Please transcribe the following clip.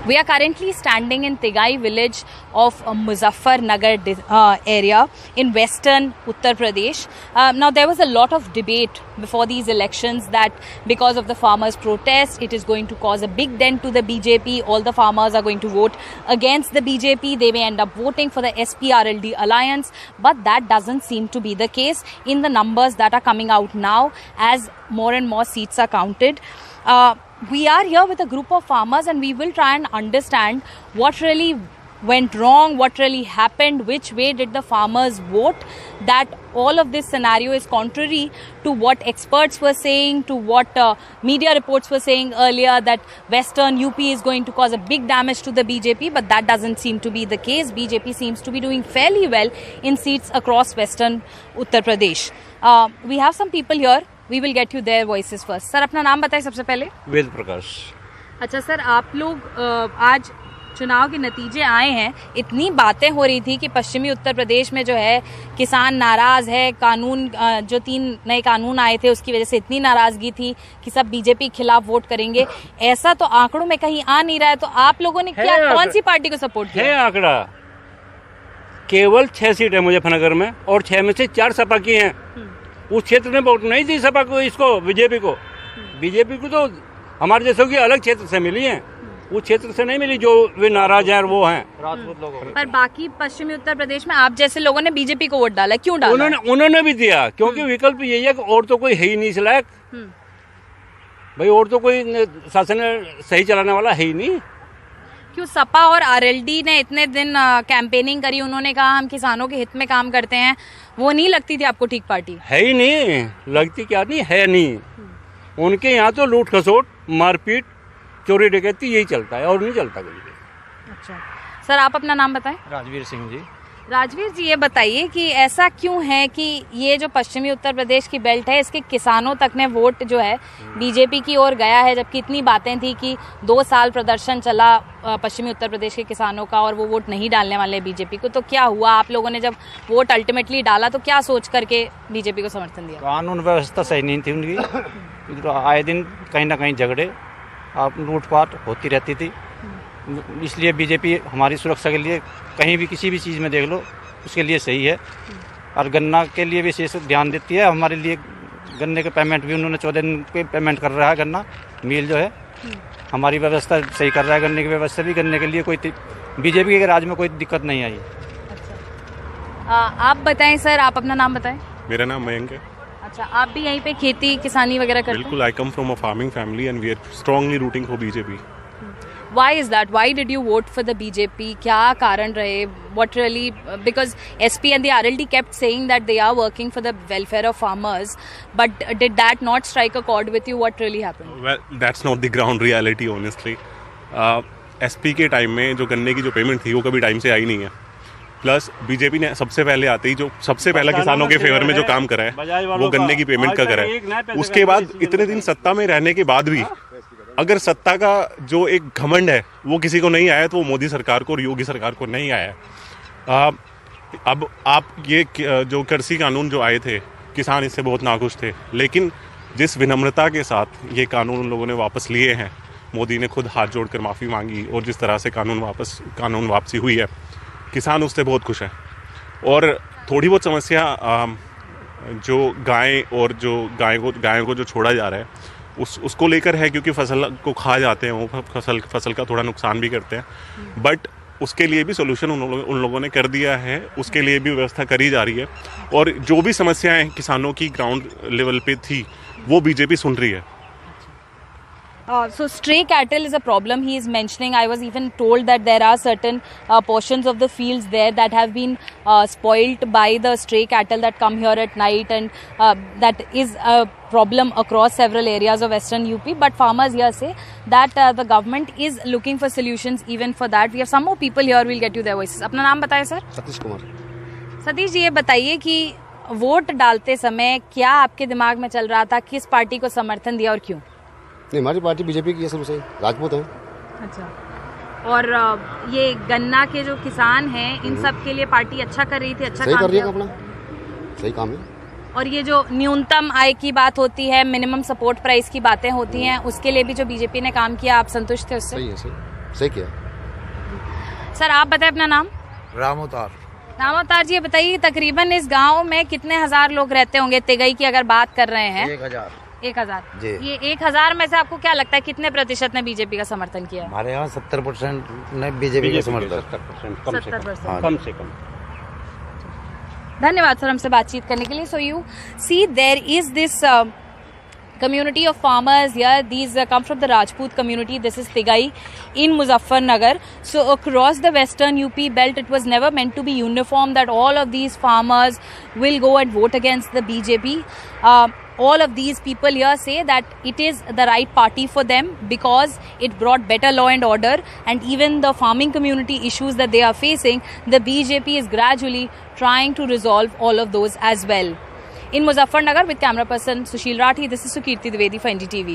We are currently standing in Tigai village of Muzaffarnagar area in western Uttar Pradesh. Now there was a lot of debate before these elections that because of the farmers' protest, it is going to cause a big dent to the BJP. All the farmers are going to vote against the BJP. They may end up voting for the SPRLD alliance, but that doesn't seem to be the case in the numbers that are coming out now as more and more seats are counted. We are here with a group of farmers and we will try and understand what really went wrong, what really happened, which way did the farmers vote, that all of this scenario is contrary to what experts were saying, to what media reports were saying earlier, that western UP is going to cause a big damage to the BJP, but that doesn't seem to be the case. BJP seems to be doing fairly well in seats across western Uttar Pradesh. We have some people here. We will get you their voices first. Sir अपना नाम बताइए सबसे पहले। वेद प्रकाश। अच्छा sir, आप लोग आज चुनाव के नतीजे आए हैं, इतनी बातें हो रही थी कि पश्चिमी उत्तर प्रदेश में जो है किसान नाराज है, कानून जो 3 नए कानून आए थे उसकी वजह से इतनी नाराजगी थी कि सब बीजेपी के खिलाफ वोट करेंगे। ऐसा तो आंकड़ों में कहीं आ नहीं रहा है, तो आप लोगों ने क्या कौन सी पार्टी को सपोर्ट किया? है आंकड़ा, केवल 6 सीट है मुजफ्फरनगर में और 6 में से 4 सपा की हैं। उस क्षेत्र में वोट नहीं दी सपा को, इसको बीजेपी को तो हमारे जैसों की अलग क्षेत्र से मिली है, उस क्षेत्र से नहीं मिली जो वे नाराज हैं और वो हैं राजपूत लोगों। पर बाकी पश्चिमी उत्तर प्रदेश में आप जैसे लोगों ने बीजेपी को वोट डाला, क्यों डाला? उन्होंने भी दिया क्योंकि विकल्प यही है कि और तो कोई है ही नहीं इस लायक। भाई और तो कोई शासन सही चलाने वाला है ही नहीं। क्यों सपा और आरएलडी ने इतने दिन कैंपेनिंग करी, उन्होंने कहा हम किसानों के हित में काम करते हैं, वो नहीं लगती थी आपको ठीक पार्टी? है ही नहीं, लगती क्या नहीं है नहीं। उनके यहाँ तो लूट खसोट, मारपीट, चोरी डकैती यही चलता है और नहीं चलता कहीं। अच्छा सर, आप अपना नाम बताएं। राजवीर सिंह जी। राजवीर जी, ये बताइए कि ऐसा क्यों है कि ये जो पश्चिमी उत्तर प्रदेश की बेल्ट है इसके किसानों तक ने वोट जो है बीजेपी की ओर गया है, जबकि इतनी बातें थी कि 2 साल प्रदर्शन चला पश्चिमी उत्तर प्रदेश के किसानों का और वो वोट नहीं डालने वाले बीजेपी को। तो क्या हुआ, आप लोगों ने जब वोट अल्टीमेटली डाला तो क्या सोच करके बीजेपी को समर्थन दिया? कानून व्यवस्था सही नहीं थी उनकी, आए दिन कहीं ना कहीं झगड़े, लूटपाट होती रहती थी, इसलिए बीजेपी हमारी सुरक्षा के लिए कहीं भी किसी भी चीज़ में देख लो उसके लिए सही है। और गन्ना के लिए विशेष ध्यान देती है, हमारे लिए गन्ने के पेमेंट भी उन्होंने 14 दिन पे पेमेंट कर रहा है। गन्ना मिल जो है हमारी व्यवस्था सही कर रहा है, गन्ने की व्यवस्था भी, गन्ने के लिए कोई बीजेपी के राज में कोई दिक्कत नहीं आई। अच्छा, आप बताएं सर, आप अपना नाम बताएं। मेरा नाम मयंक है। अच्छा, आप भी यहीं पे खेती किसानी वगैरह करते हैं? बिल्कुल, I come from a farming family and we are strongly rooting for BJP. Why is that? Why did you vote for the BJP? क्या कारण रहे? What really? Because SP and the RLD kept saying that they are working for the welfare of farmers, but did that not strike a chord with you? What really happened? Well, that's not the ground reality, honestly. SP के time में जो गन्ने की जो payment थी वो कभी time से आई नहीं है। प्लस बीजेपी ने सबसे पहले आते ही जो सबसे पहला किसानों के फेवर में जो काम करा है वो गन्ने की पेमेंट का करा है। उसके बाद इतने दिन सत्ता में रहने के बाद भी अगर सत्ता का जो एक घमंड है वो किसी को नहीं आया तो वो मोदी सरकार को और योगी सरकार को नहीं आया। अब आप ये जो कृषि कानून जो आए थे, किसान इससे बहुत नाखुश थे, लेकिन जिस विनम्रता के साथ ये कानून उन लोगों ने वापस लिए हैं, मोदी ने खुद हाथ जोड़कर माफ़ी मांगी और जिस तरह से कानून वापसी हुई है, किसान उससे बहुत खुश है। और थोड़ी बहुत समस्या जो गाय और जो गायों को जो छोड़ा जा रहा है उसको लेकर है, क्योंकि फसल को खा जाते हैं वो, फसल का थोड़ा नुकसान भी करते हैं, बट उसके लिए भी सोल्यूशन उन लोगों ने कर दिया है, उसके लिए भी व्यवस्था करी जा रही है। और जो भी समस्याएं किसानों की ग्राउंड लेवल पे थी वो बीजेपी सुन रही है। So stray cattle is a problem he is mentioning. I was even told that there are certain portions of the fields there that have been spoilt by the stray cattle that come here at night, and that is a problem across several areas of western UP. But farmers here say that the government is looking for solutions even for that. We have some more people here. We'll get you their voices. अपना नाम बताएं sir. Satish Kumar. Satish ji, ये बताइए कि vote डालते समय क्या आपके दिमाग में चल रहा था, किस पार्टी को समर्थन दिया और क्यों? नहीं, हमारी पार्टी बीजेपी की है, सबसे राजपूत है। अच्छा, और ये गन्ना के जो किसान हैं इन सब के लिए पार्टी अच्छा कर रही थी, अच्छा सही काम कर रही है, किया? अपना सही काम है। और ये जो न्यूनतम आय की बात होती है, मिनिमम सपोर्ट प्राइस की बातें होती हैं, उसके लिए भी जो बीजेपी ने काम किया, आप संतुष्ट थे उससे? सही है, सही। सही किया। सर आप बताएं अपना नाम। रामोतार। रामोतार जी, ये बताइए तकरीबन इस गांव में कितने हजार लोग रहते होंगे? तिगई की अगर बात कर रहे हैं 1000। 1000 जी। ये 1000 में से आपको क्या लगता है कितने प्रतिशत ने बीजेपी का समर्थन किया है? हमारे यहाँ 70% ने बीजेपी का समर्थन। 70% कम से कम 70%। कम से कम। धन्यवाद सर हमसे बातचीत करने के लिए। So you see there is this community of farmers here. These come from the Rajput community. This is Tigai in Muzaffarnagar. So across the western UP belt, it was never meant to be uniform that all of these farmers will go and vote against the BJP. All of these people here say that it is the right party for them because it brought better law and order, and even the farming community issues that they are facing, the BJP is gradually trying to resolve all of those as well. In Muzaffarnagar, with camera person Sushil Rathi, this is Sukirti Dwivedi for NDTV.